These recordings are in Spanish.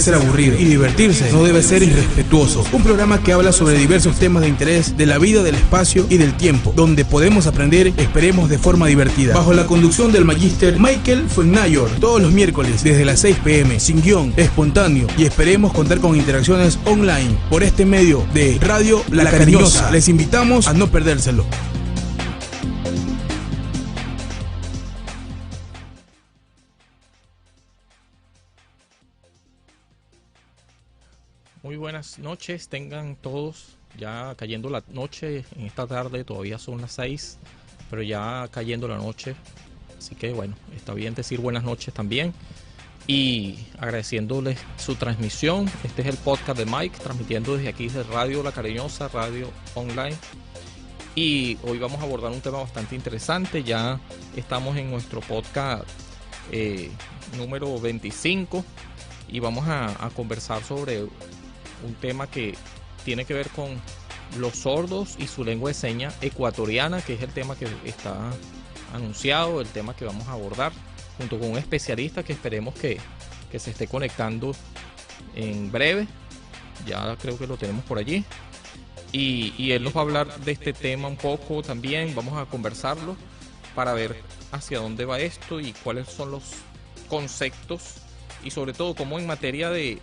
ser aburrido y divertirse no debe ser irrespetuoso. Un programa que habla sobre diversos temas de interés de la vida, del espacio y del tiempo, donde podemos aprender, esperemos de forma divertida. Bajo la conducción del magíster Michael Fuenmayor, todos los miércoles desde las 6 p.m, sin guión, espontáneo, y esperemos contar con interacciones online por este medio de Radio La Cariñosa. Les invitamos a no perdérselo. Muy buenas noches, tengan todos, ya cayendo la noche, en esta tarde todavía son las 6, pero ya cayendo la noche, así que bueno, está bien decir buenas noches también, y agradeciéndoles su transmisión. Este es el podcast de Mike, transmitiendo desde aquí, desde Radio La Cariñosa, radio online, y hoy vamos a abordar un tema bastante interesante. Ya estamos en nuestro podcast número 25, y vamos a conversar sobre un tema que tiene que ver con los sordos y su lengua de señas ecuatoriana, que es el tema que está anunciado, el tema que vamos a abordar junto con un especialista que esperemos que se esté conectando en breve. Ya creo que lo tenemos por allí, y él nos va a hablar de este tema un poco también. Vamos a conversarlo para ver hacia dónde va esto y cuáles son los conceptos, y sobre todo cómo en materia de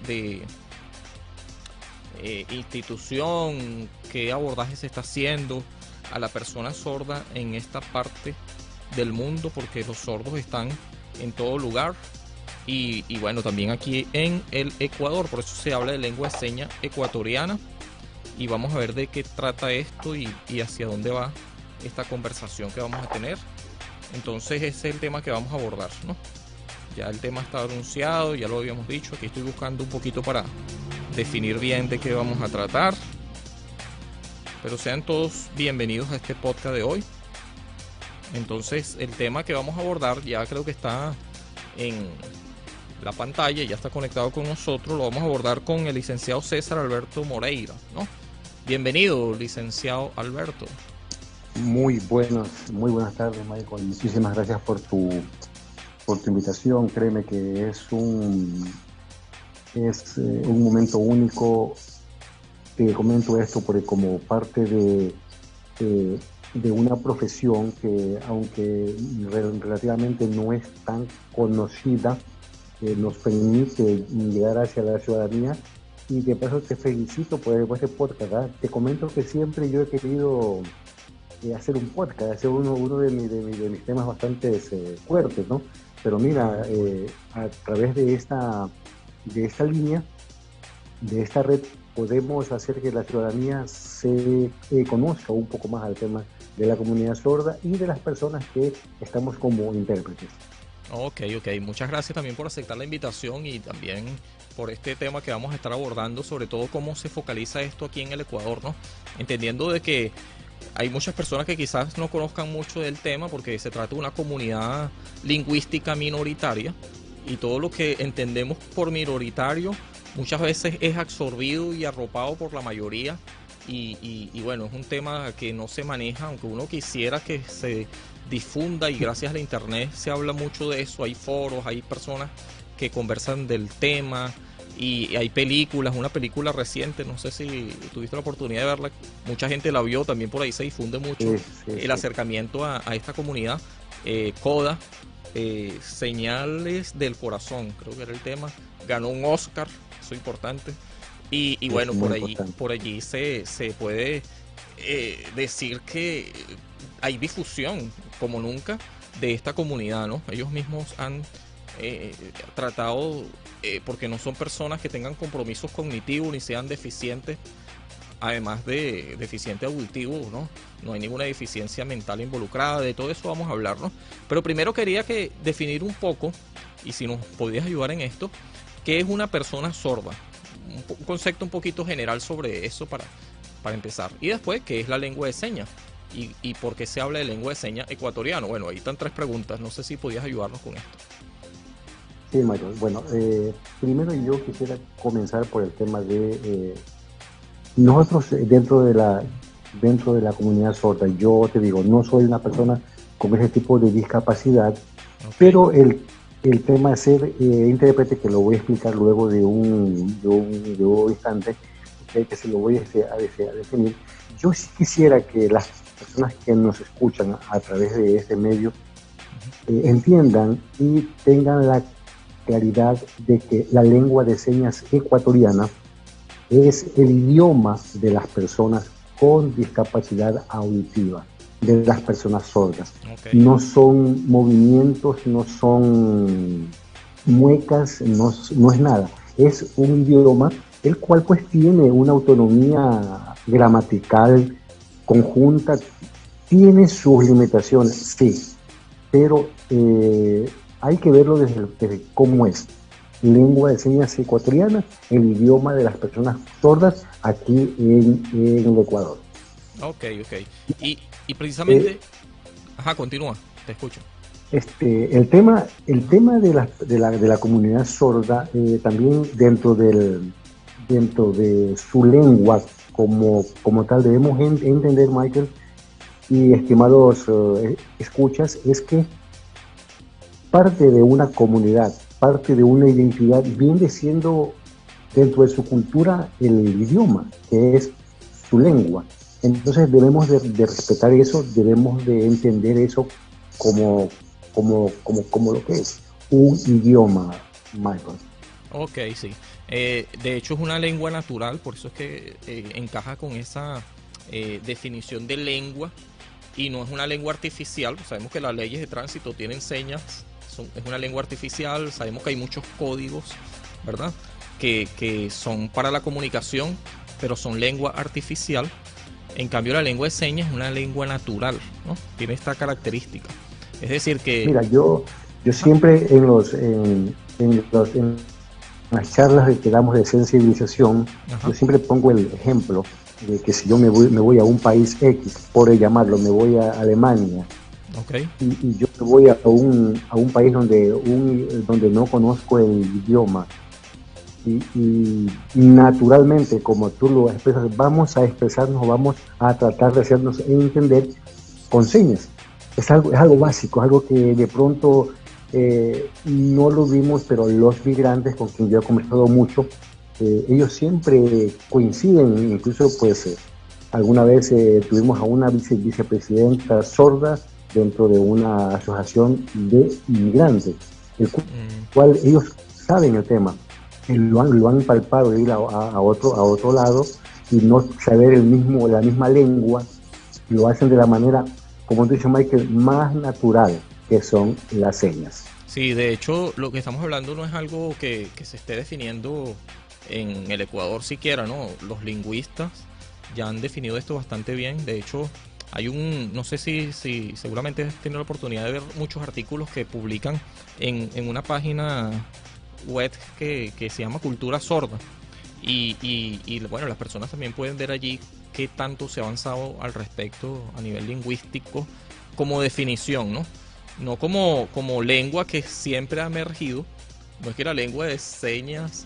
institución, qué abordaje se está haciendo a la persona sorda en esta parte del mundo, porque los sordos están en todo lugar, y bueno, también aquí en el Ecuador, por eso se habla de lengua de señas ecuatoriana, y vamos a ver de qué trata esto y hacia dónde va esta conversación que vamos a tener. Entonces ese es el tema que vamos a abordar, ¿no? Ya el tema está anunciado, ya lo habíamos dicho. Aquí estoy buscando un poquito para definir bien de qué vamos a tratar. Pero sean todos bienvenidos a este podcast de hoy. Entonces, el tema que vamos a abordar ya creo que está en la pantalla, ya está conectado con nosotros. Lo vamos a abordar con el licenciado César Alberto Moreira, ¿no? Bienvenido, licenciado Alberto. Muy buenas tardes, Michael. Muchísimas gracias por tu invitación. Créeme que es un momento único. Te comento esto porque como parte de una profesión que, aunque relativamente no es tan conocida, nos permite llegar hacia la ciudadanía, y de paso te felicito por este podcast, ¿verdad? Te comento que siempre yo he querido hacer un podcast, hacer uno de mis temas bastante fuertes, ¿no? Pero mira, a través de esta línea, de esta red, podemos hacer que la ciudadanía se conozca un poco más al tema de la comunidad sorda y de las personas que estamos como intérpretes. Ok, muchas gracias también por aceptar la invitación, y también por este tema que vamos a estar abordando, sobre todo cómo se focaliza esto aquí en el Ecuador, ¿no? Entendiendo de que hay muchas personas que quizás no conozcan mucho del tema, porque se trata de una comunidad lingüística minoritaria, y todo lo que entendemos por minoritario muchas veces es absorbido y arropado por la mayoría, y bueno, es un tema que no se maneja, aunque uno quisiera que se difunda, y gracias a la internet se habla mucho de eso. Hay foros, hay personas que conversan del tema, y hay películas, una película reciente, no sé si tuviste la oportunidad de verla, mucha gente la vio, también por ahí se difunde mucho el acercamiento a esta comunidad. Coda, Señales del Corazón, creo que era el tema, ganó un Oscar, eso es importante, y bueno, por allí se puede decir que hay difusión como nunca de esta comunidad, ¿no? Ellos mismos han tratado, porque no son personas que tengan compromisos cognitivos ni sean deficientes, además de deficiente auditivo, ¿no? No hay ninguna deficiencia mental involucrada. De todo eso vamos a hablar, ¿no? Pero primero quería definir un poco, y si nos podías ayudar en esto, ¿qué es una persona sorda? Un concepto un poquito general sobre eso para empezar. Y después, ¿qué es la lengua de señas? ¿Y por qué se habla de lengua de señas ecuatoriano? Bueno, ahí están 3 preguntas. No sé si podías ayudarnos con esto. Sí, Michael. Bueno, primero yo quisiera comenzar por el tema de nosotros dentro de la comunidad sorda. Yo te digo, no soy una persona con ese tipo de discapacidad, pero el el tema de ser intérprete, que lo voy a explicar luego de de un instante, que se lo voy a definir. Yo sí quisiera que las personas que nos escuchan a través de este medio entiendan y tengan la claridad de que la lengua de señas ecuatoriana es el idioma de las personas con discapacidad auditiva, de las personas sordas. Okay. No son movimientos, no son muecas, no es nada. Es un idioma el cual pues tiene una autonomía gramatical conjunta, tiene sus limitaciones, sí, pero hay que verlo desde cómo es. Lengua de señas ecuatoriana, el idioma de las personas sordas aquí en el Ecuador. Ok. Y precisamente... Ajá, continúa, te escucho. El tema de la comunidad sorda, también dentro de su lengua como tal, debemos entender, Michael y estimados escuchas, es que parte de una comunidad, parte de una identidad, viene siendo dentro de su cultura el idioma, que es su lengua. Entonces debemos de respetar eso, debemos de entender eso como lo que es un idioma, Michael. Ok, sí. De hecho es una lengua natural, por eso es que encaja con esa definición de lengua y no es una lengua artificial. Sabemos que las leyes de tránsito tienen señas, es una lengua artificial, sabemos que hay muchos códigos, ¿verdad? Que son para la comunicación, pero son lengua artificial. En cambio la lengua de señas es una lengua natural, ¿no? Tiene esta característica. Es decir que... Mira, yo siempre en las charlas que damos de sensibilización, yo siempre pongo el ejemplo de que si yo me voy a un país X, por llamarlo, me voy a Alemania, okay, y yo me voy a un país donde no conozco el idioma, y naturalmente, como tú lo expresas, vamos a expresarnos, vamos a tratar de hacernos entender con señas. Es algo básico, algo que de pronto no lo vimos, pero los migrantes con quien yo he conversado mucho, ellos siempre coinciden. Incluso pues alguna vez tuvimos a una vicepresidenta sorda dentro de una asociación de inmigrantes, el cual ellos saben el tema, lo han palpado, de ir a otro lado y no saber la misma lengua, lo hacen de la manera, como dice Michael, más natural, que son las señas. Sí, de hecho, lo que estamos hablando no es algo que se esté definiendo en el Ecuador siquiera, ¿no? Los lingüistas ya han definido esto bastante bien. De hecho, hay no sé si seguramente has tenido la oportunidad de ver muchos artículos que publican en una página web que se llama Cultura Sorda. Y bueno, las personas también pueden ver allí qué tanto se ha avanzado al respecto a nivel lingüístico como definición, ¿no? No como lengua que siempre ha emergido. No es que la lengua de señas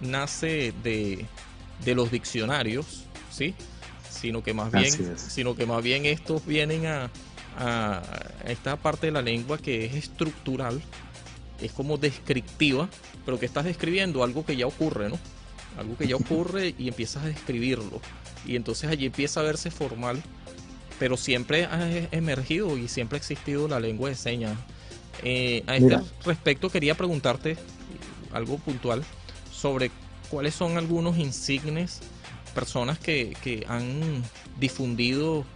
nace de los diccionarios, ¿sí? Sino que más bien estos vienen a esta parte de la lengua que es estructural, es como descriptiva, pero que estás describiendo algo que ya ocurre, ¿no? Algo que ya ocurre y empiezas a describirlo. Y entonces allí empieza a verse formal, pero siempre ha emergido y siempre ha existido la lengua de señas. A este respecto quería preguntarte algo puntual sobre cuáles son algunos insignes, personas que han difundido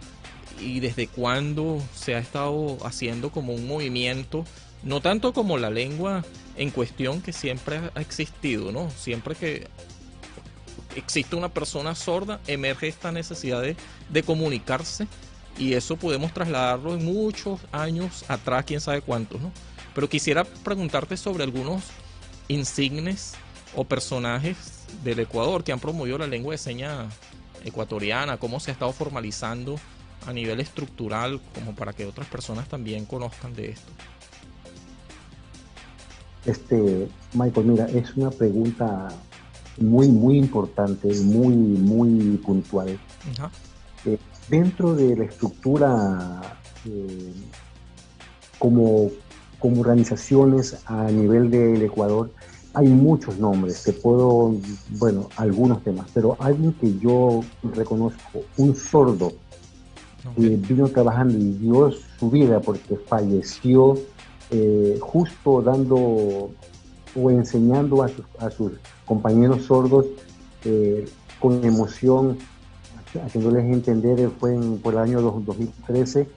y desde cuándo se ha estado haciendo como un movimiento, no tanto como la lengua en cuestión, que siempre ha existido, ¿no? Siempre que existe una persona sorda, emerge esta necesidad de comunicarse, y eso podemos trasladarlo en muchos años atrás, quién sabe cuántos, ¿no? Pero quisiera preguntarte sobre algunos insignes o personajes del Ecuador que han promovido la lengua de señas ecuatoriana, cómo se ha estado formalizando a nivel estructural, como para que otras personas también conozcan de esto. Michael, mira, es una pregunta muy importante, muy puntual. Ajá. Dentro de la estructura como como organizaciones a nivel del Ecuador, hay muchos nombres, te puedo, bueno, algunos temas, pero alguien que yo reconozco, un sordo, que vino trabajando y dio su vida porque falleció justo dando o enseñando a sus compañeros sordos con emoción, haciéndoles entender, por el año 2013.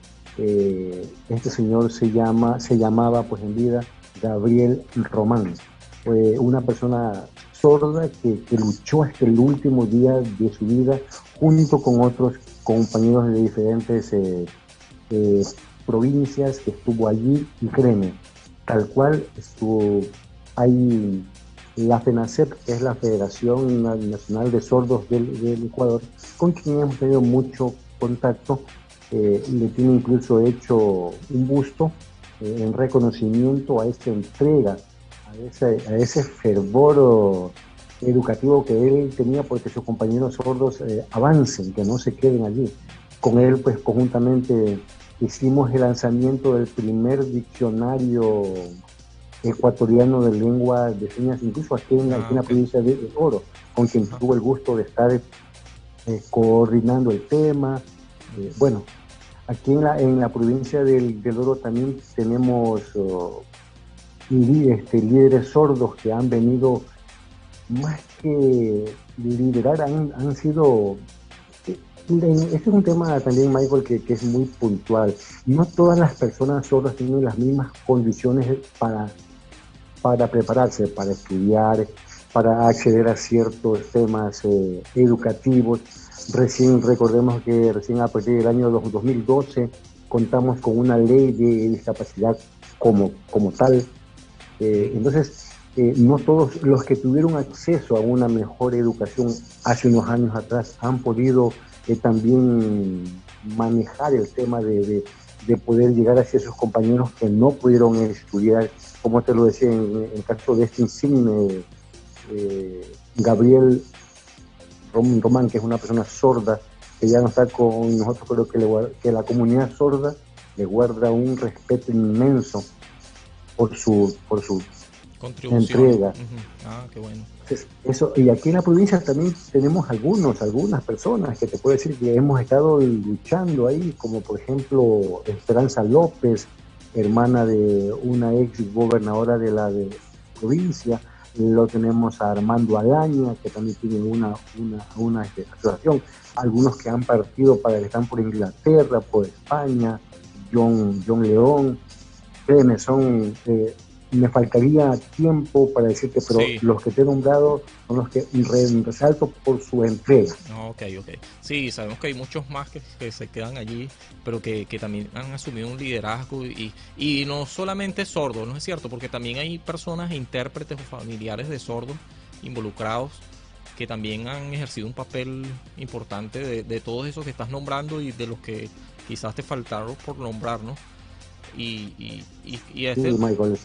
Este señor se llamaba pues en vida Gabriel Román, una persona sorda que luchó hasta el último día de su vida junto con otros compañeros de diferentes provincias, que estuvo allí, y créeme, tal cual estuvo ahí. La FENACEP, que es la Federación Nacional de Sordos del Ecuador, con quien hemos tenido mucho contacto, le tiene incluso hecho un busto en reconocimiento a esta entrega, a ese fervor educativo que él tenía porque sus compañeros sordos avancen, que no se queden allí. Con él, pues conjuntamente hicimos el lanzamiento del primer diccionario ecuatoriano de lengua de señas, incluso aquí en la provincia de Oro, con quien tuve el gusto de estar coordinando el tema. Bueno, aquí en la provincia del Oro también tenemos líderes sordos que han venido, más que liderar, han sido... Este es un tema también, Michael, que es muy puntual. No todas las personas sordas tienen las mismas condiciones para prepararse, para estudiar, para acceder a ciertos temas educativos. Recordemos que recién a partir del año 2012 contamos con una ley de discapacidad como tal. Entonces, no todos los que tuvieron acceso a una mejor educación hace unos años atrás han podido también manejar el tema de poder llegar hacia sus compañeros que no pudieron estudiar, como te lo decía en el caso de este insigne Gabriel Román, que es una persona sorda, que ya no está con nosotros, pero que la comunidad sorda le guarda un respeto inmenso por su entrega. Qué bueno. Entonces, eso, y aquí en la provincia también tenemos algunas personas que te puedo decir que hemos estado luchando ahí, como por ejemplo Esperanza López, hermana de una ex gobernadora de la provincia. Lo tenemos a Armando Alaña, que también tiene una asociación. Algunos que han partido que están por Inglaterra, por España, John León. Créeme, me faltaría tiempo para decirte, pero sí, los que te he nombrado son los que resalto por su entrega. Ok. Sí, sabemos que hay muchos más que se quedan allí, pero que también han asumido un liderazgo y no solamente sordos, ¿no es cierto? Porque también hay personas, intérpretes o familiares de sordos involucrados que también han ejercido un papel importante de todos esos que estás nombrando y de los que quizás te faltaron por nombrar, ¿no? Sí, Michael,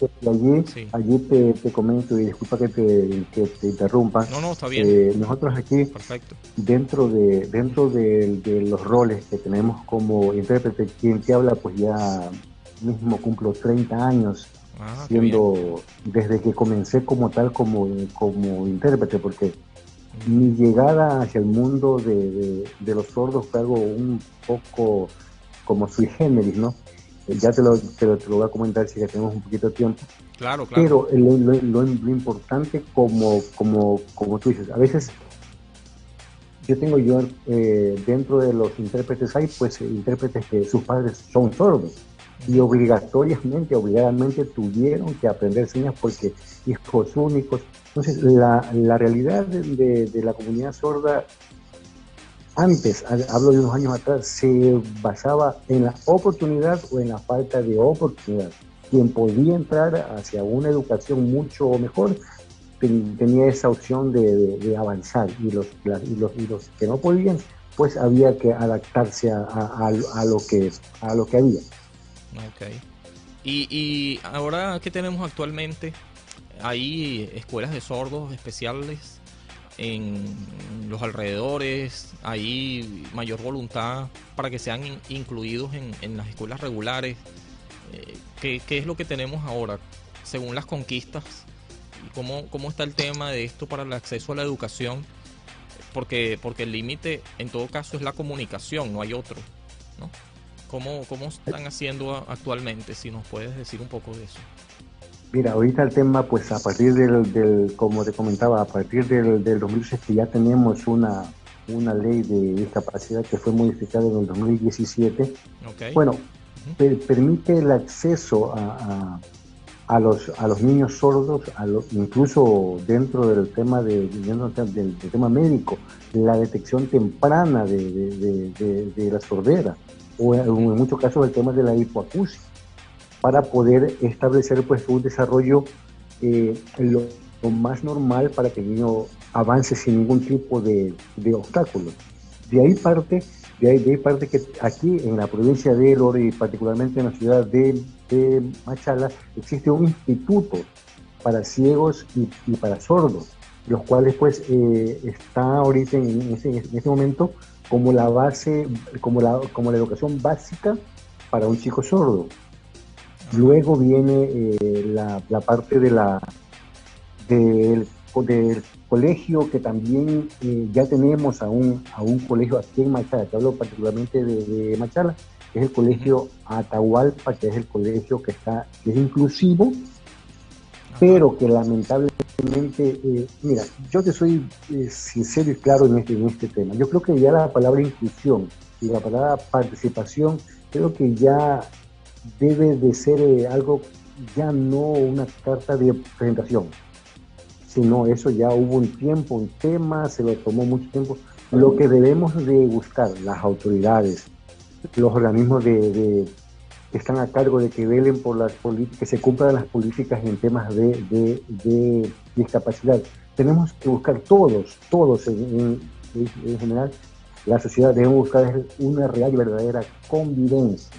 allí te comento, y disculpa que te interrumpa. No, está bien. Nosotros aquí, perfecto, dentro de los roles que tenemos como intérprete, quien te habla, pues ya mismo cumplo 30 años siendo, desde que comencé como tal, como intérprete, porque mi llegada hacia el mundo de los sordos fue algo un poco como sui generis, ¿no? Ya te lo voy a comentar si ya tenemos un poquito de tiempo. Claro. Pero lo importante, como tú dices, a veces dentro de los intérpretes hay pues intérpretes que sus padres son sordos y obligadamente tuvieron que aprender señas porque hijos únicos. Entonces la realidad de la comunidad sorda antes, hablo de unos años atrás, se basaba en la oportunidad o en la falta de oportunidad. Quien podía entrar hacia una educación mucho mejor tenía esa opción de avanzar, y los que no podían, pues había que adaptarse a lo que había. Ok. Y ahora, ¿qué tenemos actualmente? ¿Hay escuelas de sordos especiales en los alrededores? ¿Hay mayor voluntad para que sean incluidos en las escuelas regulares? ¿Qué es lo que tenemos ahora según las conquistas? ¿Y cómo está el tema de esto para el acceso a la educación? Porque el límite en todo caso es la comunicación, no hay otro, ¿no? ¿Cómo están haciendo actualmente? Si nos puedes decir un poco de eso. Mira, ahorita el tema, pues a partir como te comentaba, a partir del 2006 que ya tenemos una ley de discapacidad que fue modificada en el 2017, Okay. bueno, permite el acceso a los niños sordos, incluso dentro del tema del tema médico, la detección temprana de la sordera, o en muchos casos el tema de la hipoacusia, para poder establecer pues un desarrollo lo más normal para que el niño avance sin ningún tipo de obstáculos. De ahí parte que aquí en la provincia de Lore y particularmente en la ciudad de Machala existe un instituto para ciegos y para sordos, los cuales pues está ahorita en este momento como la base, como la educación básica para un chico sordo. Luego viene la parte del colegio, que también ya tenemos a un colegio aquí en Machala, te hablo particularmente de Machala, que es el colegio Atahualpa, que es el colegio que es inclusivo, pero que lamentablemente, mira, yo te soy sincero y claro en este tema. Yo creo que ya la palabra inclusión y la palabra participación, creo que ya debe de ser algo, ya no una carta de presentación, sino eso ya hubo un tema, se lo tomó mucho tiempo. Lo que debemos de buscar las autoridades, los organismos que están a cargo de que velen por las políticas, que se cumplan las políticas en temas de discapacidad. Tenemos que buscar todos en general, la sociedad debe buscar una real y verdadera convivencia,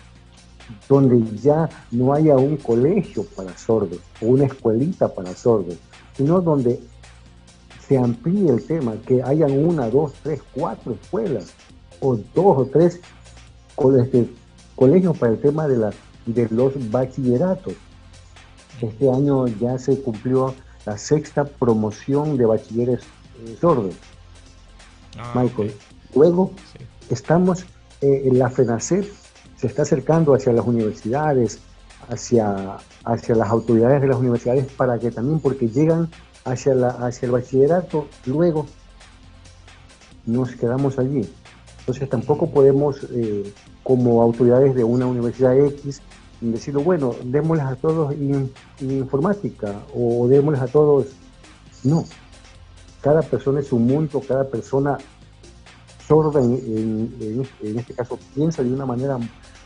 donde ya no haya un colegio para sordos o una escuelita para sordos, sino donde se amplíe el tema, que hayan 1, 2, 3, 4 escuelas o 2 o 3 colegios para el tema de los bachilleratos. Este año ya se cumplió la 6ª promoción de bachilleres sordos, Michael. Okay. Luego estamos en la FENACEP, se está acercando hacia las universidades, hacia las autoridades de las universidades, para que también, porque llegan hacia el bachillerato, luego nos quedamos allí. Entonces tampoco podemos, como autoridades de una universidad X, decirlo, bueno, démosles a todos informática o démosles a todos. No, cada persona es un mundo, cada persona sorda en este caso piensa de una manera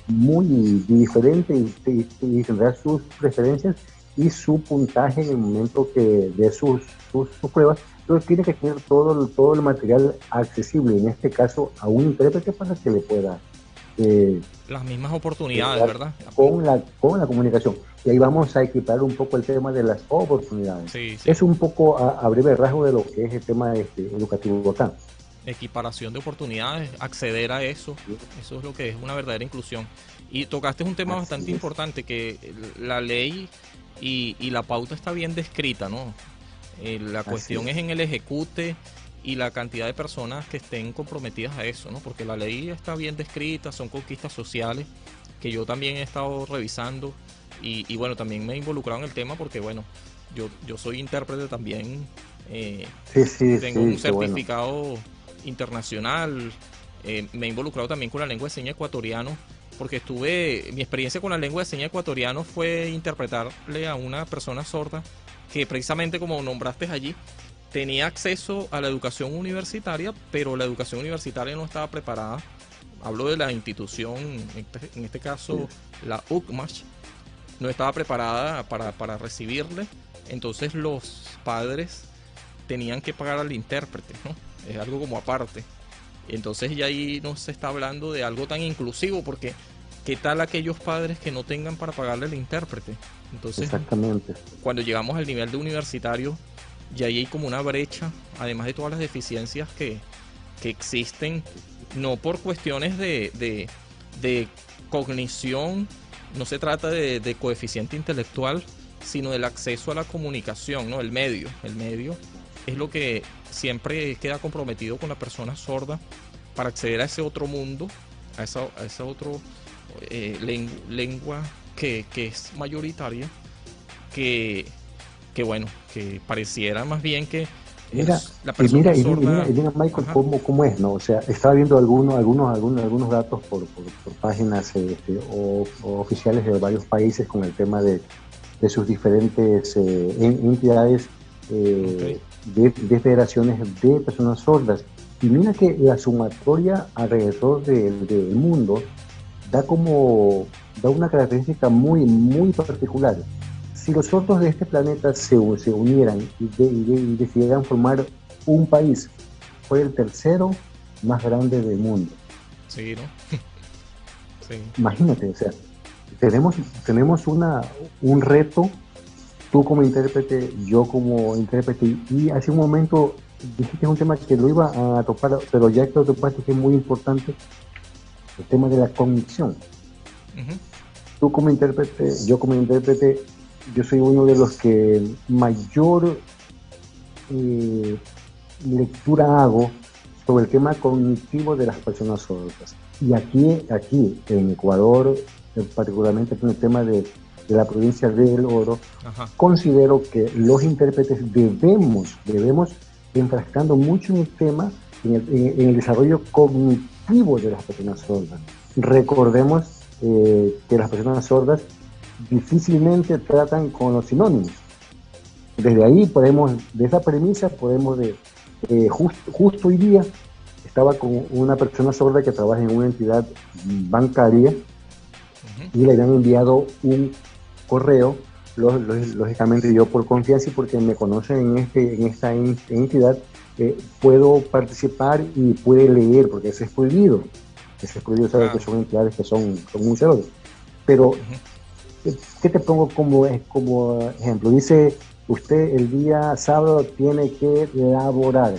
muy diferente y tendrá sus preferencias y su puntaje en el momento que de sus pruebas. Entonces tiene que tener todo el material accesible, en este caso a un intérprete, para que le pueda las mismas oportunidades, ¿verdad? Con la comunicación. Y ahí vamos a equipar un poco el tema de las oportunidades. Sí. Es un poco a breve rasgo de lo que es el tema educativo acá. Equiparación de oportunidades, acceder a eso es lo que es una verdadera inclusión. Y tocaste un tema bastante importante, que la ley y la pauta está bien descrita, ¿no? La cuestión es en el ejecute y la cantidad de personas que estén comprometidas a eso, ¿no? Porque la ley está bien descrita, son conquistas sociales que yo también he estado revisando y bueno, también me he involucrado en el tema porque, bueno, yo soy intérprete también, tengo un certificado internacional, me he involucrado también con la lengua de señas ecuatoriano, porque mi experiencia con la lengua de señas ecuatoriano fue interpretarle a una persona sorda que, precisamente como nombraste allí, tenía acceso a la educación universitaria, pero la educación universitaria no estaba preparada. Hablo de la institución, en este caso la UCMASH, no estaba preparada para recibirle. Entonces los padres tenían que pagar al intérprete, ¿no? Es algo como aparte. Entonces ya ahí no se está hablando de algo tan inclusivo, porque ¿qué tal aquellos padres que no tengan para pagarle al intérprete? Entonces, exactamente, cuando llegamos al nivel de universitario, ya ahí hay como una brecha, además de todas las deficiencias que existen, no por cuestiones de cognición no se trata de coeficiente intelectual, sino del acceso a la comunicación, ¿no? El medio es lo que siempre queda comprometido con la persona sorda para acceder a ese otro mundo, a esa otro lengua que es mayoritaria, que bueno, que pareciera más bien que Mira, la persona sorda. Mira, Michael, cómo es, ¿no? O sea, estaba viendo algunos datos por páginas o oficiales de varios países con el tema de sus diferentes entidades de federaciones de personas sordas. Y mira que la sumatoria alrededor del mundo da una característica muy, muy particular. Si los sordos de este planeta se unieran y decidieran formar un país, fue el tercero más grande del mundo. Sí, ¿no? Sí. Imagínate, o sea, tenemos un reto, tú como intérprete, yo como intérprete, y hace un momento dijiste un tema que lo iba a topar, pero ya que lo topaste, que es muy importante, el tema de la cognición. Uh-huh. Tú como intérprete, yo como intérprete, yo soy uno de los que mayor lectura hago sobre el tema cognitivo de las personas sordas. Y aquí en Ecuador, particularmente en el tema de la provincia de El Oro, ajá, considero que los intérpretes debemos enfrascando mucho en el tema, en el desarrollo cognitivo de las personas sordas. Recordemos que las personas sordas difícilmente tratan con los sinónimos. Desde ahí de esa premisa justo hoy día estaba con una persona sorda que trabaja en una entidad bancaria, uh-huh, y le habían enviado un correo, lógicamente yo por confianza y porque me conocen en esta entidad, puedo participar y puede leer, porque ese es prohibido, sabe que son entidades que son muy celosas. Pero uh-huh, ¿qué te pongo como ejemplo? Dice, usted el día sábado tiene que laborar.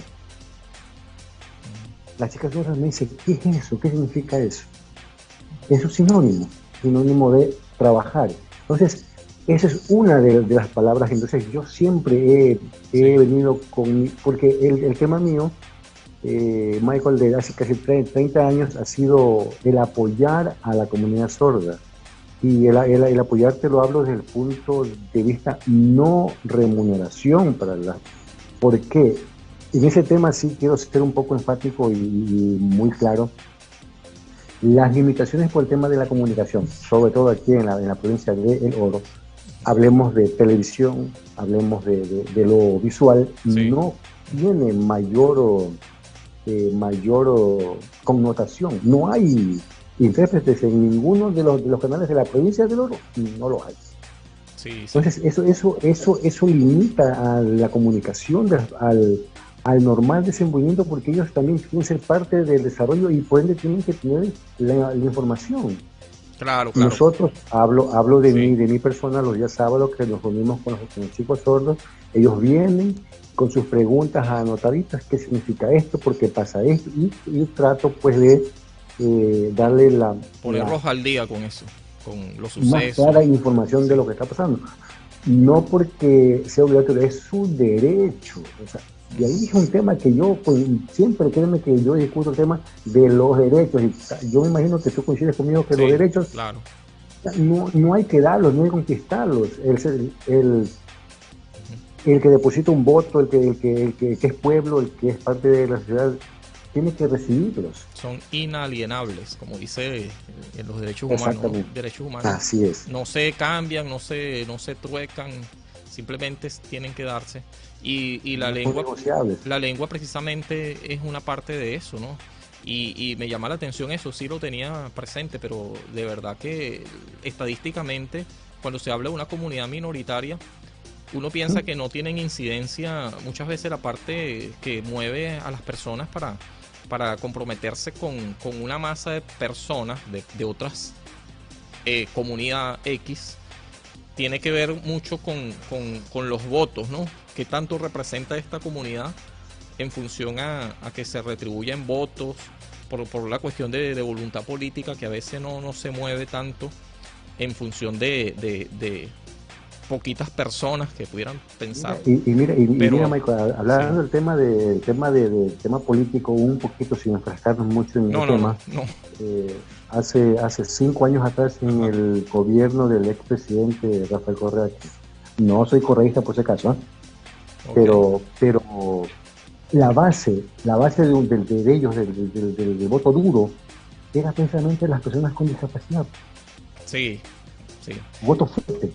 La chica sorda me dice, ¿qué es eso? ¿Qué significa eso? Es un sinónimo de trabajar. Entonces, esa es una de las palabras. Entonces, yo siempre he venido porque el tema mío, Michael, de hace casi 30 años, ha sido el apoyar a la comunidad sorda. Y el apoyarte lo hablo desde el punto de vista no remuneración ¿Por qué? En ese tema sí quiero ser un poco enfático y muy claro. Las limitaciones por el tema de la comunicación, sobre todo aquí en la provincia de El Oro, hablemos de televisión, hablemos de lo visual, sí, no tiene mayor connotación. No hay intérpretes en ninguno de los canales de la provincia del Oro, no lo hay. Sí, sí. Entonces eso limita a la comunicación al normal desenvolvimiento, porque ellos también quieren ser parte del desarrollo y por ende tienen que tener la información. Claro. Nosotros, hablo de mi persona, los días sábados que nos reunimos con los chicos sordos, ellos vienen con sus preguntas anotaditas, qué significa esto, por qué pasa esto, y trato pues de darle ponerlos al día con eso, con los sucesos. Más clara información de lo que está pasando. No porque sea obligatorio, es su derecho. O sea, y ahí es un tema que yo, pues, siempre, créeme que yo discuto el tema de los derechos. Y yo me imagino que tú coincides conmigo que sí, los derechos, claro, no hay que darlos, no hay que conquistarlos. El que deposita un voto, el que es pueblo, el que es parte de la sociedad, tiene que recibirlos. Son inalienables, como dice en los derechos humanos. Derechos humanos. Así es. No se cambian, no se truecan, simplemente tienen que darse. Y la lengua precisamente es una parte de eso, ¿no? Y me llama la atención eso, sí lo tenía presente, pero de verdad que estadísticamente, cuando se habla de una comunidad minoritaria, uno piensa que no tienen incidencia muchas veces la parte que mueve a las personas para comprometerse con una masa de personas de otras comunidad X. Tiene que ver mucho con los votos, ¿no? ¿Qué tanto representa esta comunidad en función a que se retribuyen votos por la cuestión de voluntad política, que a veces no se mueve tanto en función de poquitas personas que pudieran pensar. Mira, Michael, hablando sí. del tema político, un poquito sin enfrascarnos mucho en el tema. Hace 5 años atrás, en el gobierno del expresidente Rafael Correa, no soy correísta por si acaso, okay, pero la base de ellos, del voto duro, era precisamente las personas con discapacidad. Sí. Voto fuerte.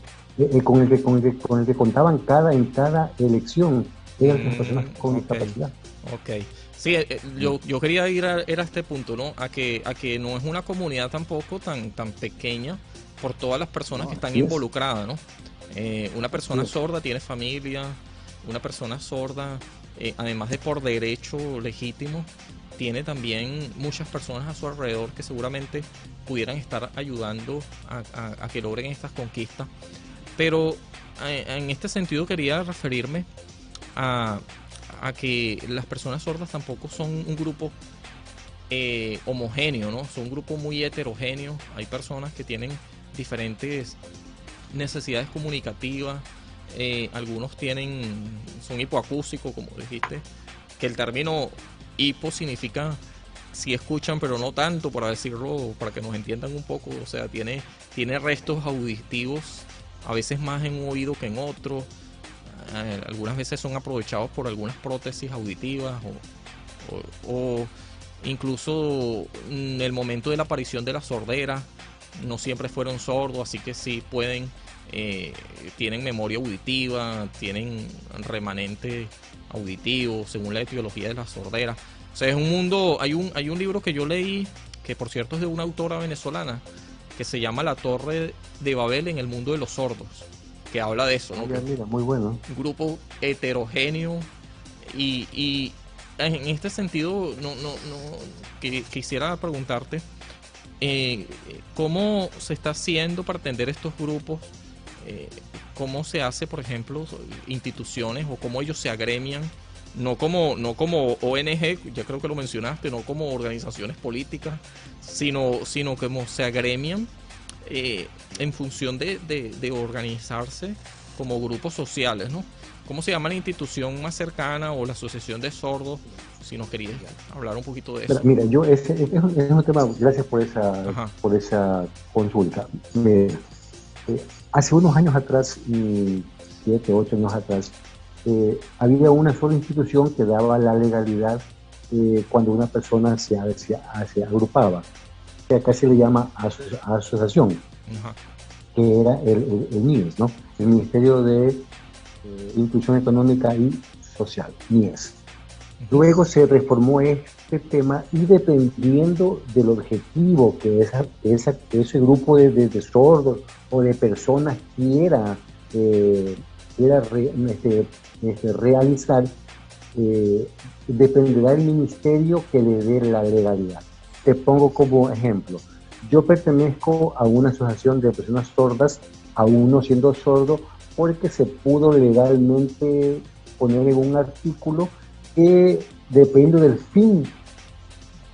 Con el que contaban en cada elección eran las personas con discapacidad. Ok. Sí, yo quería ir a este punto, ¿no? A que no es una comunidad tampoco tan pequeña por todas las personas que están involucradas, ¿no? Una persona sorda tiene familia, una persona sorda, además de por derecho legítimo, tiene también muchas personas a su alrededor que seguramente pudieran estar ayudando a que logren estas conquistas. Pero en este sentido quería referirme a que las personas sordas tampoco son un grupo homogéneo, ¿no? Son un grupo muy heterogéneo. Hay personas que tienen diferentes necesidades comunicativas. Algunos son hipoacúsicos, como dijiste, que el término hipo significa si escuchan pero no tanto, para decirlo, para que nos entiendan un poco. O sea, tiene restos auditivos, a veces más en un oído que en otro. Algunas veces son aprovechados por algunas prótesis auditivas o incluso en el momento de la aparición de la sordera no siempre fueron sordos, así que sí tienen memoria auditiva, tienen remanente auditivo según la etiología de la sordera. O sea, es un mundo. Hay un libro que yo leí, que por cierto es de una autora venezolana, que se llama La Torre de Babel en el mundo de los sordos, que habla de eso, ¿no? Mira, muy bueno. Un grupo heterogéneo y en este sentido quisiera preguntarte ¿cómo se está haciendo para atender estos grupos? ¿Cómo se hace, por ejemplo, instituciones o cómo ellos se agremian? No como ONG, ya creo que lo mencionaste, no como organizaciones políticas, sino como se agremian en función de organizarse como grupos sociales, ¿no? ¿Cómo se llama la institución más cercana o la asociación de sordos? Si nos querías hablar un poquito de eso. Mira, es un tema, gracias por esa consulta. Hace unos años atrás, 7, 8 años atrás, había una sola institución que daba la legalidad cuando una persona se agrupaba, que acá se le llama asociación, que era el MIES, ¿no? El Ministerio de Inclusión Económica y Social, MIES. Luego se reformó este tema y dependiendo del objetivo que ese grupo de sordos o de personas quiera realizar, dependerá del ministerio que le dé la legalidad. Te pongo como ejemplo, yo pertenezco a una asociación de personas sordas, aún no siendo sordo, porque se pudo legalmente poner en un artículo que depende del fin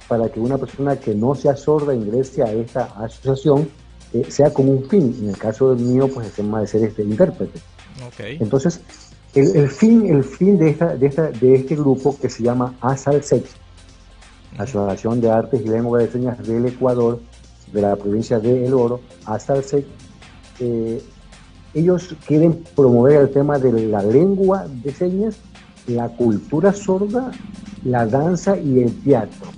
para que una persona que no sea sorda ingrese a esta asociación, sea con un fin. En el caso mío, pues el tema de ser intérprete. Okay. Entonces, el fin de este grupo, que se llama ASALSEC, Asociación de Artes y Lengua de Señas del Ecuador, de la provincia de El Oro, ASALSEC, ellos quieren promover el tema de la lengua de señas, la cultura sorda, la danza y el teatro.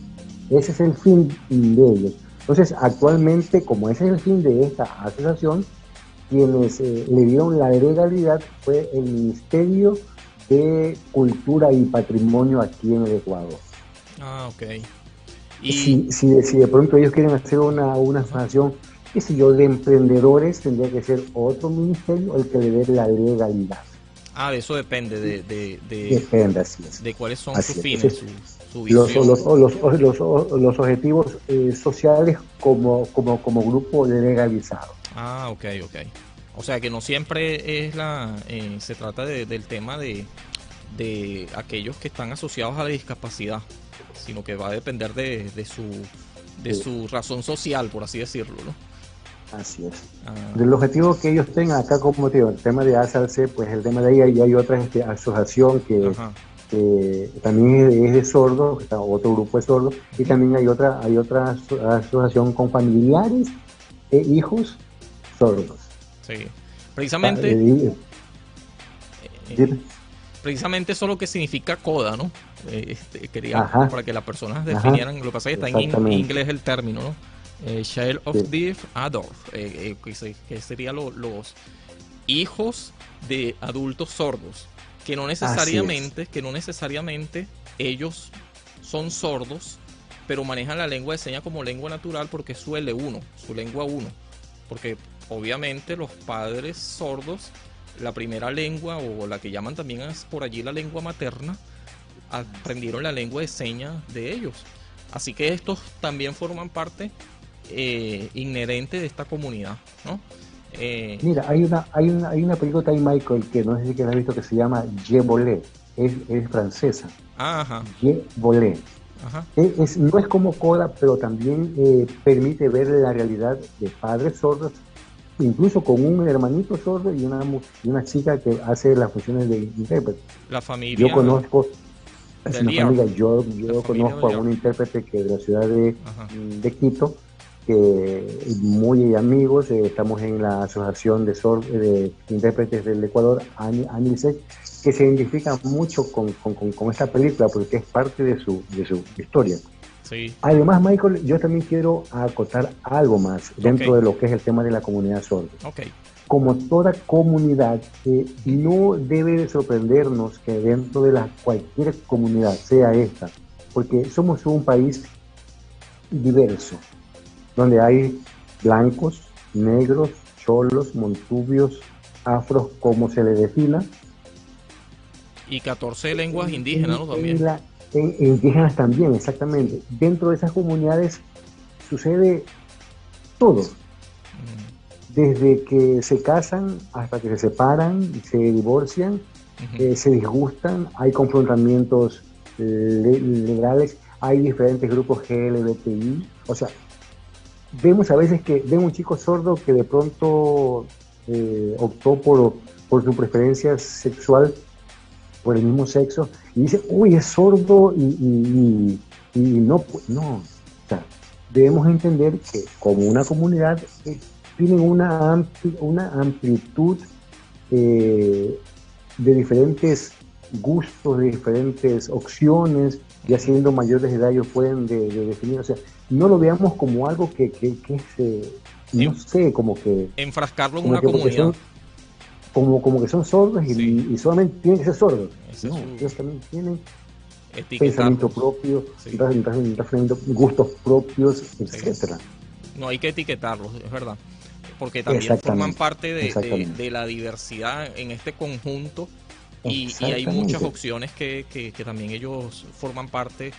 Ese es el fin de ellos. Entonces, actualmente, como ese es el fin de esta asociación, quienes le dieron la legalidad fue el Ministerio de Cultura y Patrimonio aquí en el Ecuador. Ah, ok. Y si de pronto ellos quieren hacer una asociación, qué sé yo, de emprendedores, tendría que ser otro ministerio el que le dé la legalidad. Ah, de eso depende, depende, así es. De cuáles son así sus fines, su visión. Los objetivos sociales como grupo legalizado. Ah, ok. O sea que no siempre es se trata del tema de aquellos que están asociados a la discapacidad, sino que va a depender de su razón social, por así decirlo, ¿no? Así es. Ah, Del objetivo que ellos tengan acá, como te digo, el tema de ASALC, pues el tema de ahí, y hay otra asociación ajá. que también es de sordos, está otro grupo de sordos, y también hay otra asociación con familiares e hijos sordos. Sí. Ah, Precisamente, eh, precisamente eso es lo que significa CODA, ¿no? Quería, ajá, para que las personas ajá, definieran, lo que pasa es que está en exactamente. inglés el término, ¿no? Child of Sí, Deaf Adult, que serían los hijos de adultos sordos, así es. que no necesariamente ellos son sordos, pero manejan la lengua de señas como lengua natural porque es su L1, su lengua uno, porque obviamente los padres sordos, la primera lengua o la que llaman también es por allí la lengua materna, aprendieron la lengua de señas de ellos. Así que estos también forman parte inherente de esta comunidad, ¿no? Eh, Mira, hay una película de Michael que no sé si que la has visto que se llama Je Volé, es francesa, ajá, Je Volé. ajá, No es como Coda, pero también permite ver la realidad de padres sordos, incluso con un hermanito sordo y una chica que hace las funciones de intérprete. la Yo familia conozco, es de una Liar, familia, yo, la yo familia de conozco a Liar, un intérprete que de la ciudad de, ajá, de Quito, que muy amigos, estamos en la Asociación de Intérpretes del Ecuador, ANILSEC, que se identifica mucho con esta película porque es parte de su historia. sí, Además, Michael, yo también quiero acotar algo más ok, dentro de lo que es el tema de la comunidad sorda. ok, Como toda comunidad, no debe de sorprendernos que dentro de cualquier comunidad, sea esta, porque somos un país diverso, donde hay blancos, negros, cholos, montubios, afros, como se le defina, y 14 lenguas en, indígenas, en- ¿no? en También, la, en indígenas también, sí, exactamente. Dentro de esas comunidades sucede todo, mm, desde que se casan hasta que se separan, se divorcian, ujú. se disgustan, hay confrontamientos legales, hay diferentes grupos LGBTI, o sea, vemos a veces que ven un chico sordo que de pronto optó por su preferencia sexual por el mismo sexo y dice, uy, es sordo y no, no. O sea, debemos entender que como una comunidad tienen una amplitud eh, de diferentes gustos, de diferentes opciones, ya siendo mayores de edad ellos pueden de definir, o sea, no lo veamos como algo que es, no En- sé, como que, enfrascarlo en como una que porque comunidad, son, como que son sordos sí, y solamente tienen que ser sordos. ese es No, su ellos también tienen pensamiento etiquetarlos, propio, sí, gustos propios, sí. etcétera. No hay que etiquetarlos, es verdad, porque también forman Exactamente, parte exactamente, de la diversidad en este conjunto y hay muchas exactamente. opciones que también ellos forman parte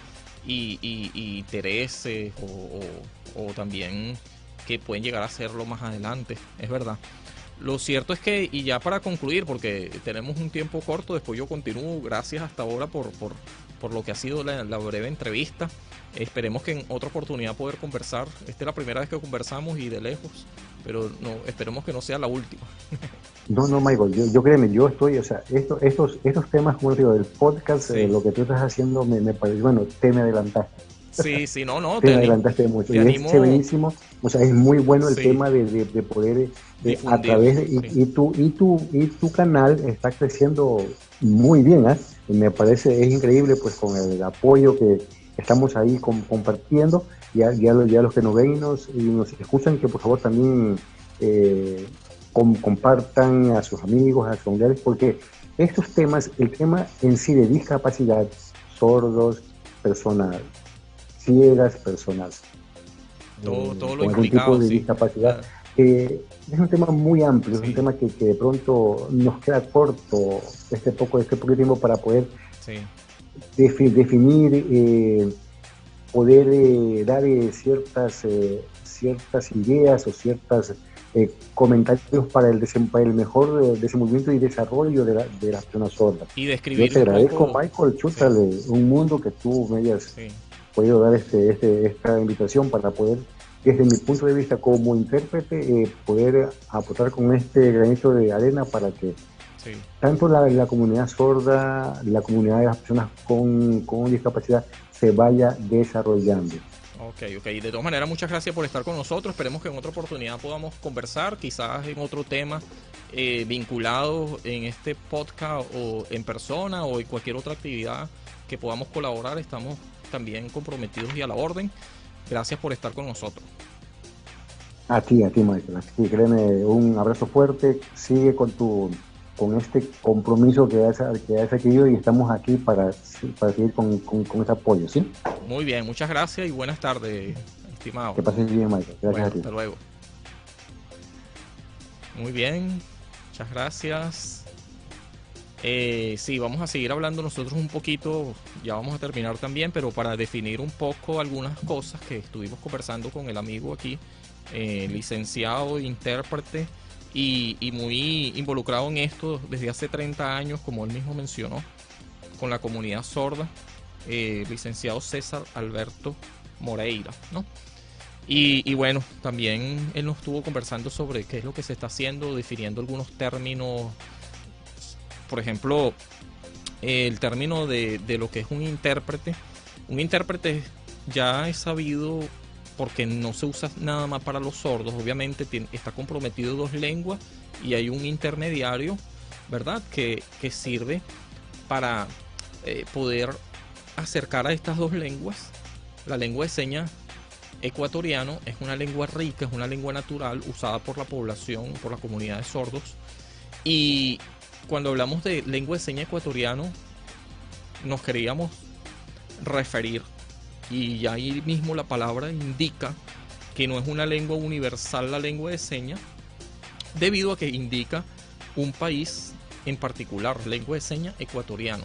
y intereses o también que pueden llegar a serlo más adelante, es verdad. Lo cierto es que, y ya para concluir, porque tenemos un tiempo corto, después yo continúo, gracias hasta ahora por lo que ha sido la breve entrevista. Esperemos que en otra oportunidad poder conversar. Esta es la primera vez que conversamos y de lejos, pero no, esperemos que no sea la última. No, no, Michael, yo créeme, yo estoy, o sea, estos temas, como te digo, del podcast, Sí, lo que tú estás haciendo, me parece, bueno, sí, sí, no, no, te me adelantaste mucho, te y es animo, chéverísimo, o sea, es muy bueno el sí, tema de poder, a través difundirlo, de, sí. y tu canal está creciendo muy bien, ¿ah? Y me parece, es increíble, pues, con el apoyo que estamos ahí compartiendo, ya los que nos ven y nos escuchan, que por favor también compartan a sus amigos, a sus familiares, porque estos temas, el tema en sí de discapacidad, sordos, personas ciegas, personas Todo lo con algún tipo implicado, de sí. discapacidad, La- es un tema muy amplio, es un sí, tema que de pronto nos queda corto este poco tiempo para poder sí. definir, poder dar ciertas ideas o ciertos comentarios para el mejor desenvolvimiento y desarrollo de las personas sordas. Y Yo describir te un agradezco, poco, Michael, sí, chútale un mundo que tú me hayas sí. podido dar esta invitación para poder desde mi punto de vista como intérprete, poder aportar con este granito de arena para que sí, tanto la comunidad sorda, la comunidad de las personas con discapacidad se vaya desarrollando. Ok. De todas maneras, muchas gracias por estar con nosotros. Esperemos que en otra oportunidad podamos conversar, quizás en otro tema vinculado en este podcast o en persona o en cualquier otra actividad que podamos colaborar. Estamos también comprometidos y a la orden. Gracias por estar con nosotros. A ti, Michael. Así, créeme, un abrazo fuerte. Sigue con este compromiso que has adquirido y estamos aquí para seguir con ese apoyo, ¿sí? Muy bien, muchas gracias y buenas tardes, estimado. Que pases bien, Michael. Gracias, bueno, a ti. Hasta luego. Muy bien, muchas gracias. Sí, vamos a seguir hablando nosotros un poquito, ya vamos a terminar también, pero para definir un poco algunas cosas que estuvimos conversando con el amigo aquí, licenciado, intérprete y muy involucrado en esto desde hace 30 años, como él mismo mencionó, con la comunidad sorda, licenciado César Alberto Moreira, ¿no? Y bueno, también él nos estuvo conversando sobre qué es lo que se está haciendo, definiendo algunos términos. Por ejemplo, el término de lo que es un intérprete. Un intérprete ya es sabido porque no se usa nada más para los sordos. Obviamente está comprometido 2 lenguas y hay un intermediario, ¿verdad? Que sirve para poder acercar a estas 2 lenguas. La lengua de señas ecuatoriano es una lengua rica, es una lengua natural usada por la población, por la comunidad de sordos. Y cuando hablamos de lengua de señas ecuatoriano, nos queríamos referir, y ya ahí mismo la palabra indica que no es una lengua universal la lengua de señas, debido a que indica un país en particular, lengua de señas ecuatoriano.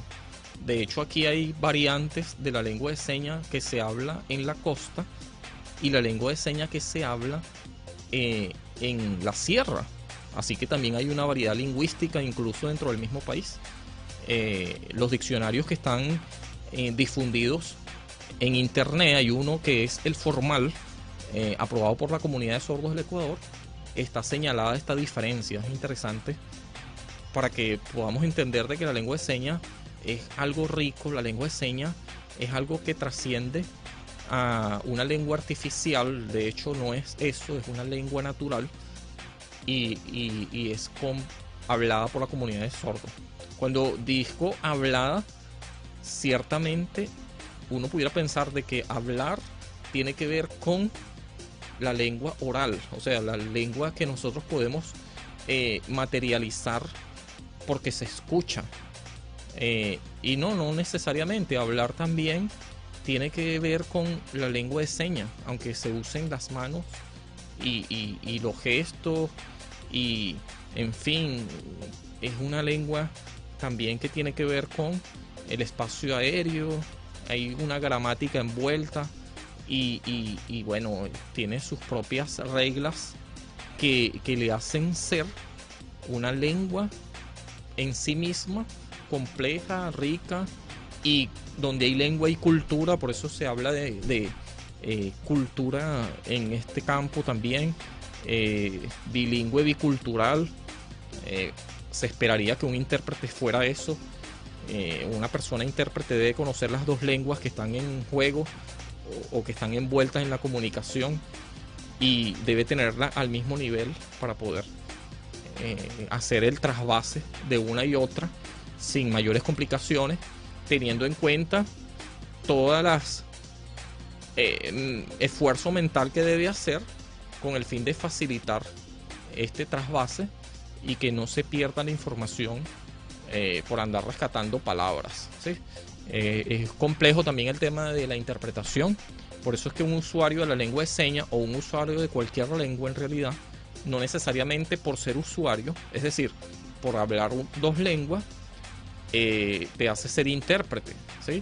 De hecho, aquí hay variantes de la lengua de señas que se habla en la costa y la lengua de señas que se habla en la sierra. Así que también hay una variedad lingüística incluso dentro del mismo país. Los diccionarios que están difundidos en internet, hay uno que es el formal, aprobado por la comunidad de sordos del Ecuador. Está señalada esta diferencia, es interesante para que podamos entender de que la lengua de señas es algo rico, la lengua de señas es algo que trasciende a una lengua artificial. De hecho no es eso, es una lengua natural. Y es hablada por la comunidad de sordos. Cuando digo hablada, ciertamente uno pudiera pensar de que hablar tiene que ver con la lengua oral, o sea, la lengua que nosotros podemos materializar porque se escucha. Y no necesariamente. Hablar también tiene que ver con la lengua de señas, aunque se usen las manos y los gestos. Y en fin, es una lengua también que tiene que ver con el espacio aéreo. Hay una gramática envuelta y bueno, tiene sus propias reglas que le hacen ser una lengua en sí misma compleja, rica, y donde hay lengua y cultura. Por eso se habla de cultura en este campo también. Bilingüe, bicultural. Se esperaría que un intérprete fuera eso. Una persona intérprete debe conocer las 2 lenguas que están en juego o que están envueltas en la comunicación, y debe tenerla al mismo nivel para poder hacer el trasvase de una y otra sin mayores complicaciones, teniendo en cuenta todas las esfuerzo mental que debe hacer con el fin de facilitar este trasvase y que no se pierda la información por andar rescatando palabras, ¿sí? Es complejo también el tema de la interpretación. Por eso es que un usuario de la lengua de señas o un usuario de cualquier lengua, en realidad, no necesariamente por ser usuario, es decir, por hablar 2 lenguas, te hace ser intérprete, ¿sí?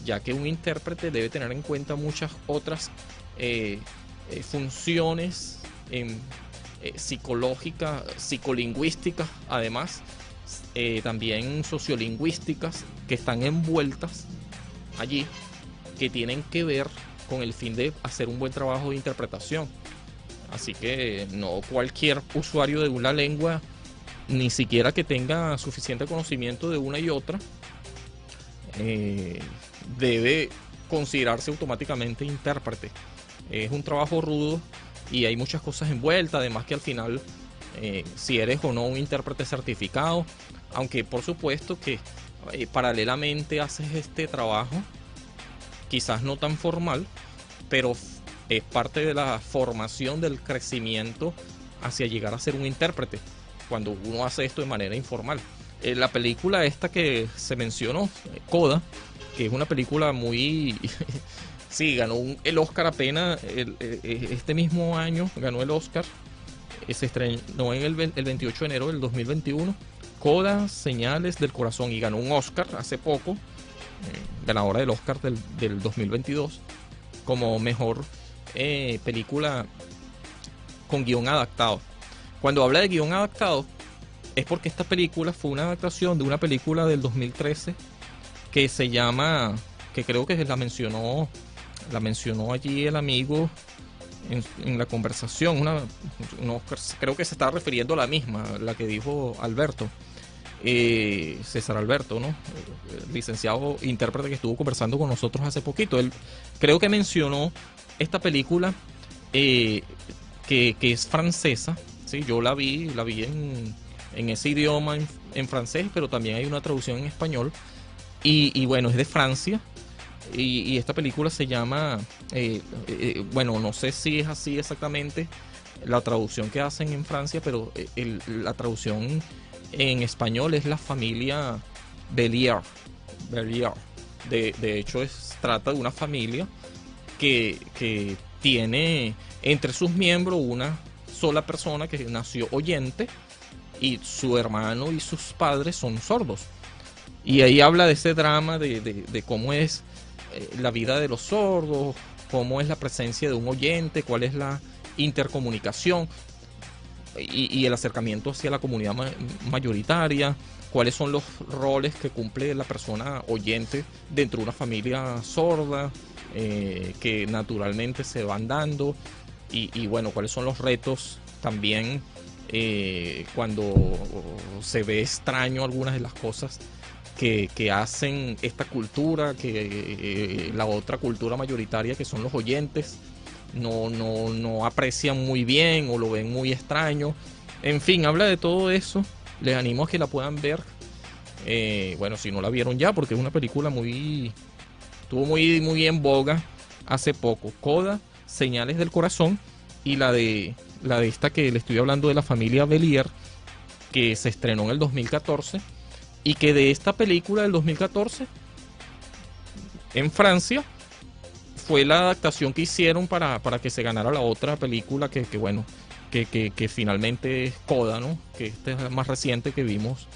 Ya que un intérprete debe tener en cuenta muchas otras funciones psicológicas, psicolingüísticas, además también sociolingüísticas, que están envueltas allí, que tienen que ver con el fin de hacer un buen trabajo de interpretación. Así que no cualquier usuario de una lengua, ni siquiera que tenga suficiente conocimiento de una y otra, debe considerarse automáticamente intérprete. Es un trabajo rudo y hay muchas cosas envueltas, además que al final, si eres o no un intérprete certificado, aunque por supuesto que paralelamente haces este trabajo, quizás no tan formal, pero es parte de la formación, del crecimiento hacia llegar a ser un intérprete, cuando uno hace esto de manera informal. La película esta que se mencionó, Coda, que es una película muy... sí, ganó el Oscar apenas este mismo año, ganó el Oscar, se estrenó en el 28 de enero del 2021, Coda, Señales del Corazón, y ganó un Oscar hace poco, ganadora del Oscar del 2022, como mejor película con guión adaptado. Cuando habla de guión adaptado, es porque esta película fue una adaptación de una película del 2013 que se llama, que creo que la mencionó allí el amigo en la conversación, creo que se está refiriendo a la misma, la que dijo Alberto, César Alberto, ¿no? El licenciado intérprete que estuvo conversando con nosotros hace poquito. Él creo que mencionó esta película que es francesa, ¿sí? Yo la vi en ese idioma en francés, pero también hay una traducción en español, y bueno, es de Francia, y esta película se llama, bueno, no sé si es así exactamente la traducción que hacen en Francia, pero la traducción en español es La Familia Bélier. De hecho, trata de una familia que tiene entre sus miembros una sola persona que nació oyente, y su hermano y sus padres son sordos. Y ahí habla de ese drama de cómo es la vida de los sordos, cómo es la presencia de un oyente, cuál es la intercomunicación y el acercamiento hacia la comunidad mayoritaria, cuáles son los roles que cumple la persona oyente dentro de una familia sorda, que naturalmente se van dando, y bueno, cuáles son los retos también cuando se ve extraño algunas de las cosas que hacen esta cultura, que la otra cultura mayoritaria, que son los oyentes, no aprecian muy bien o lo ven muy extraño. En fin, habla de todo eso. Les animo a que la puedan ver. Bueno, si no la vieron ya, porque es una película estuvo muy en boga hace poco. Coda, Señales del Corazón, y la de esta que le estoy hablando, de La Familia Bélier, que se estrenó en el 2014, y que de esta película del 2014 en Francia fue la adaptación que hicieron para que se ganara la otra película que finalmente es Coda, ¿no? Que esta es la más reciente que vimos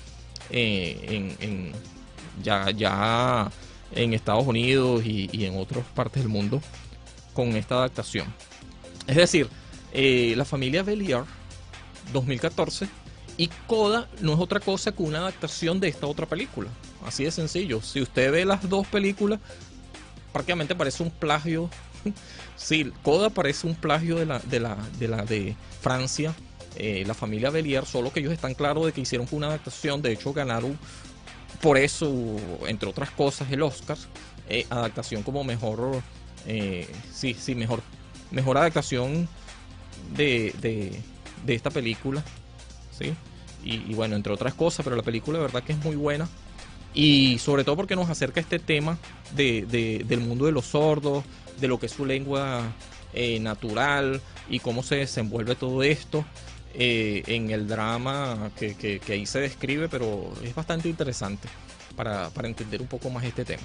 ya en Estados Unidos y en otras partes del mundo con esta adaptación. Es decir, La Familia Bélier 2014 y Coda no es otra cosa que una adaptación de esta otra película. Así de sencillo. Si usted ve las dos películas, prácticamente parece un plagio. Sí, Coda parece un plagio de la de Francia, La Familia Bélier, solo que ellos están claros de que hicieron una adaptación. De hecho, ganaron por eso, entre otras cosas, el Oscar, adaptación como mejor, mejor adaptación de esta película, ¿sí? Y bueno, entre otras cosas, pero la película de verdad que es muy buena, y sobre todo porque nos acerca este tema del mundo de los sordos, de lo que es su lengua natural y cómo se desenvuelve todo esto en el drama que ahí se describe, pero es bastante interesante para entender un poco más este tema.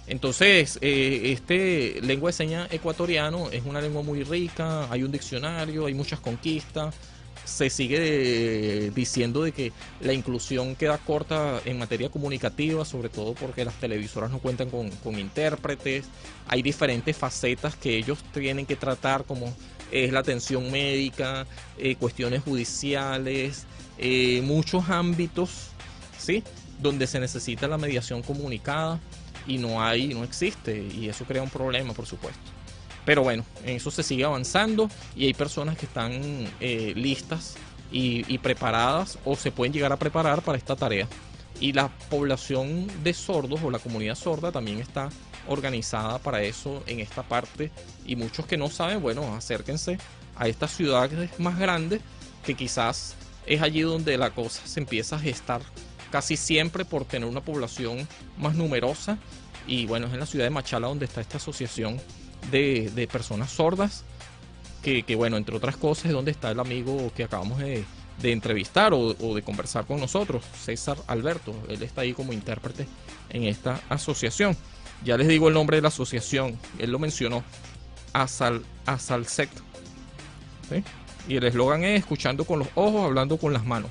Entonces, este lengua de señas ecuatoriano es una lengua muy rica, hay un diccionario, hay muchas conquistas. Se sigue diciendo de que la inclusión queda corta en materia comunicativa, sobre todo porque las televisoras no cuentan con intérpretes. Hay diferentes facetas que ellos tienen que tratar, como es la atención médica, cuestiones judiciales, muchos ámbitos, ¿sí?, donde se necesita la mediación comunicada, y no existe, y eso crea un problema, por supuesto. Pero bueno, en eso se sigue avanzando y hay personas que están listas y preparadas o se pueden llegar a preparar para esta tarea. Y la población de sordos o la comunidad sorda también está organizada para eso en esta parte. Y muchos que no saben, bueno, acérquense a estas ciudades más grandes, que quizás es allí donde la cosa se empieza a gestar casi siempre por tener una población más numerosa. Y bueno, es en la ciudad de Machala donde está esta asociación de personas sordas, que bueno, entre otras cosas es donde está el amigo que acabamos de entrevistar o de conversar con nosotros, César Alberto. Él está ahí como intérprete en esta asociación. Ya les digo el nombre de la asociación, él lo mencionó, ASALSECT, ¿sí? Y el eslogan es escuchando con los ojos, hablando con las manos.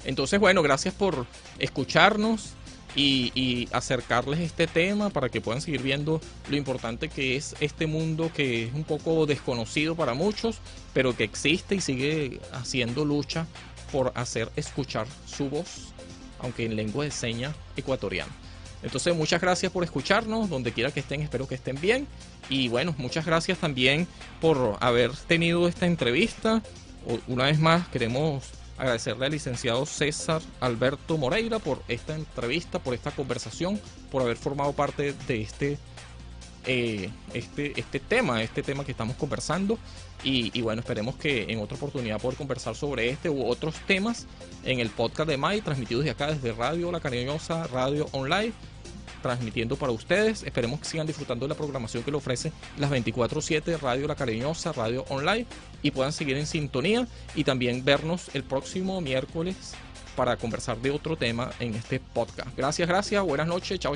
Entonces, bueno, gracias por escucharnos y acercarles este tema para que puedan seguir viendo lo importante que es este mundo, que es un poco desconocido para muchos, pero que existe y sigue haciendo lucha por hacer escuchar su voz, aunque en lengua de señas ecuatoriana. Entonces, muchas gracias por escucharnos, donde quiera que estén, espero que estén bien. Y bueno, muchas gracias también por haber tenido esta entrevista. Una vez más, queremos agradecerle al licenciado César Alberto Moreira por esta entrevista, por esta conversación, por haber formado parte de este tema que estamos conversando. Y bueno, esperemos que en otra oportunidad poder conversar sobre este u otros temas en el podcast de MAI, transmitido desde acá, desde Radio La Cariñosa, Radio Online, transmitiendo para ustedes. Esperemos que sigan disfrutando de la programación que le ofrece las 24/7 Radio La Cariñosa, Radio Online, y puedan seguir en sintonía y también vernos el próximo miércoles para conversar de otro tema en este podcast. Gracias, buenas noches, chao.